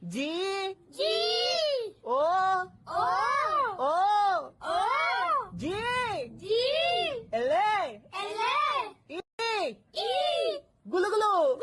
G, G, O, O, O, O, G, G, L, L, E, E. gulu gulu.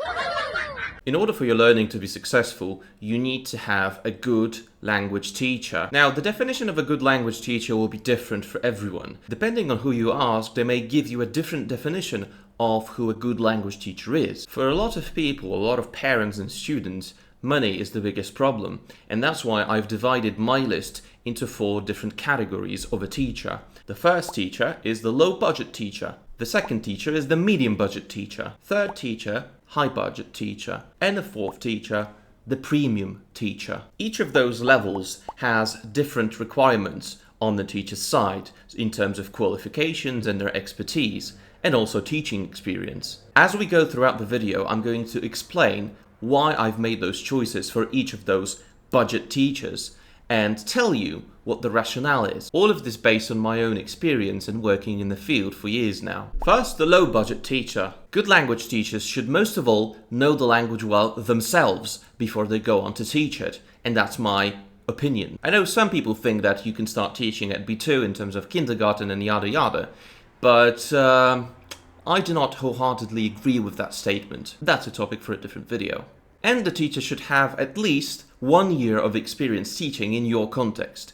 In order for your learning to be successful, you need to have a good language teacher. Now, the definition of a good language teacher will be different for everyone. Depending on who you ask, they may give you a different definition of who a good language teacher is. For a lot of people, a lot of parents and students, money is the biggest problem, and that's why I've divided my list into 4 different categories of a teacher. The first teacher is the low budget teacher. The second teacher is the medium budget teacher. Third teacher, high budget teacher. And the fourth teacher, the premium teacher. Each of those levels has different requirements on the teacher's side in terms of qualifications and their expertise, and also teaching experience. As we go throughout the video, I'm going to explain why I've made those choices for each of those budget teachers and tell you what the rationale is. All of this based on my own experience and working in the field for years now. First, the low budget teacher. Good language teachers should most of all know the language well themselves before they go on to teach it, and that's my opinion. I know some people think that you can start teaching at B2 in terms of kindergarten and yada yada, but I do not wholeheartedly agree with that statement. That's a topic for a different video. And the teacher should have at least 1 year of experience teaching in your context.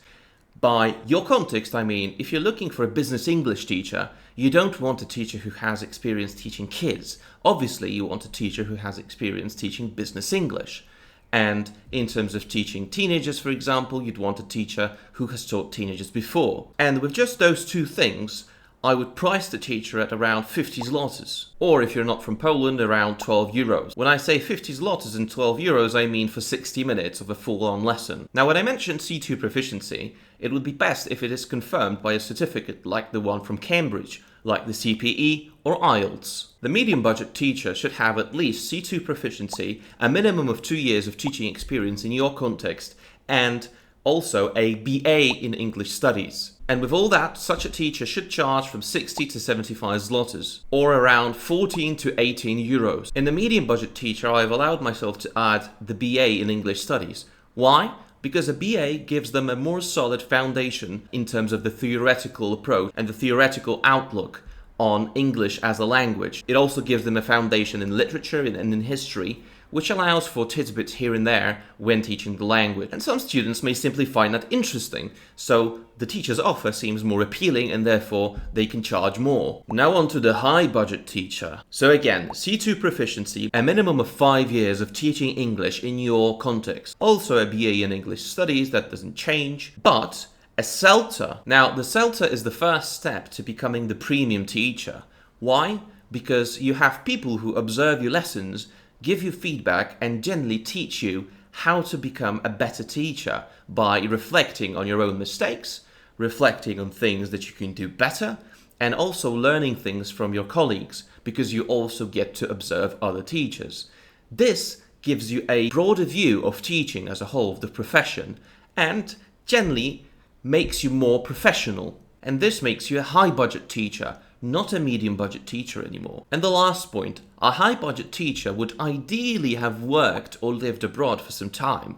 By your context, I mean, if you're looking for a business English teacher, you don't want a teacher who has experience teaching kids. Obviously, you want a teacher who has experience teaching business English. And in terms of teaching teenagers, for example, you'd want a teacher who has taught teenagers before. And with just those 2 things, I would price the teacher at around 50 zlotys. Or if you're not from Poland, around 12 euros. When I say 50 zlotys and 12 euros, I mean for 60 minutes of a full-on lesson. Now, when I mentioned C2 proficiency, it would be best if it is confirmed by a certificate like the one from Cambridge, like the CPE or IELTS. The medium budget teacher should have at least C2 proficiency, a minimum of 2 years of teaching experience in your context, and also a BA in English Studies. And with all that, such a teacher should charge from 60 to 75 zlotys, or around 14 to 18 euros. In the medium budget teacher, I've allowed myself to add the BA in English Studies. Why? Because a BA gives them a more solid foundation in terms of the theoretical approach and the theoretical outlook on English as a language. It also gives them a foundation in literature and in history, which allows for tidbits here and there when teaching the language. And some students may simply find that interesting, so the teacher's offer seems more appealing and therefore they can charge more. Now on to the high budget teacher. So again, C2 proficiency, a minimum of 5 years of teaching English in your context. Also a BA in English Studies, that doesn't change, but a CELTA. Now the CELTA is the first step to becoming the premium teacher. Why? Because you have people who observe your lessons, give you feedback, and generally teach you how to become a better teacher by reflecting on your own mistakes, reflecting on things that you can do better, and also learning things from your colleagues, because you also get to observe other teachers. This gives you a broader view of teaching as a whole of the profession, and generally makes you more professional. And this makes you a high budget teacher, not a medium budget teacher anymore. And the last point, a high budget teacher would ideally have worked or lived abroad for some time.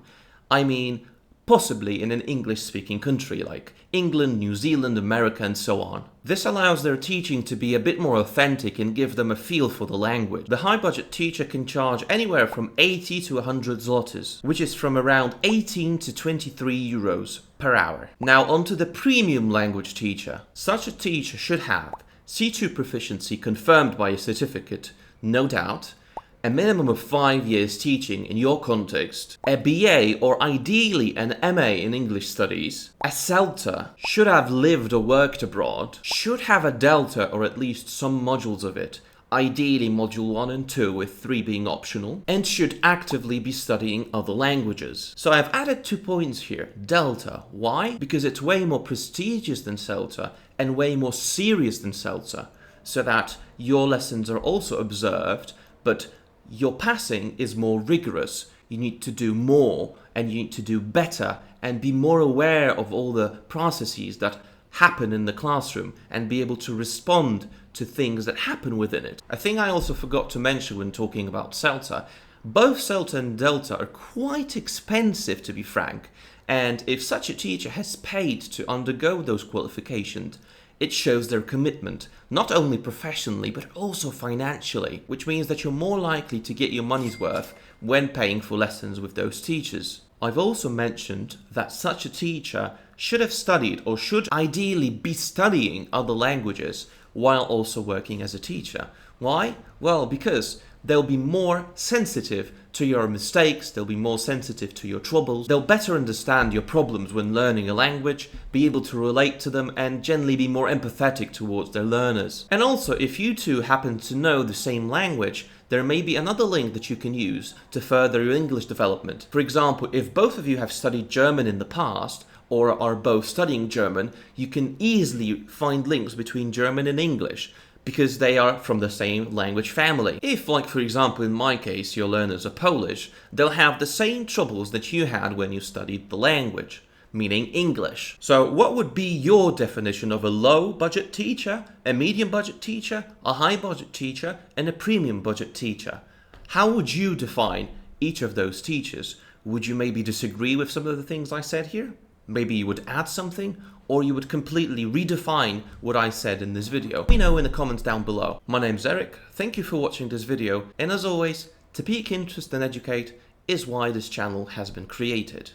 I mean, possibly in an English speaking country like England, New Zealand, America, and so on. This allows their teaching to be a bit more authentic and give them a feel for the language. The high budget teacher can charge anywhere from 80 to 100 zlotys, which is from around 18 to 23 euros per hour. Now onto the premium language teacher. Such a teacher should have C2 proficiency confirmed by a certificate, no doubt, a minimum of 5 years teaching in your context, a BA or ideally an MA in English Studies, a CELTA, should have lived or worked abroad, should have a Delta or at least some modules of it, ideally module 1 and 2 with 3 being optional, and should actively be studying other languages. So I've added 2 points here. Delta. Why? Because it's way more prestigious than CELTA and way more serious than CELTA, so that your lessons are also observed, but your passing is more rigorous. You need to do more and you need to do better and be more aware of all the processes that happen in the classroom and be able to respond to things that happen within it. A thing I also forgot to mention when talking about CELTA, Both Celta and Delta are quite expensive, to be frank, and if such a teacher has paid to undergo those qualifications, it shows their commitment, not only professionally but also financially, which means that you're more likely to get your money's worth when paying for lessons with those teachers. I've also mentioned that such a teacher should have studied or should ideally be studying other languages while also working as a teacher. Why? Well, because they'll be more sensitive to your mistakes, they'll be more sensitive to your troubles, they'll better understand your problems when learning a language, be able to relate to them, and generally be more empathetic towards their learners. And also, if you two happen to know the same language, there may be another link that you can use to further your English development. For example, if both of you have studied German in the past, or are both studying German, you can easily find links between German and English, because they are from the same language family. If, like for example in my case, your learners are Polish, they'll have the same troubles that you had when you studied the language, meaning English. So what would be your definition of a low budget teacher, a medium budget teacher, a high budget teacher, and a premium budget teacher? How would you define each of those teachers? Would you maybe disagree with some of the things I said here? Maybe you would add something, or you would completely redefine what I said in this video. Let me know in the comments down below. My name's Eryk, thank you for watching this video, and as always, to pique interest and educate is why this channel has been created.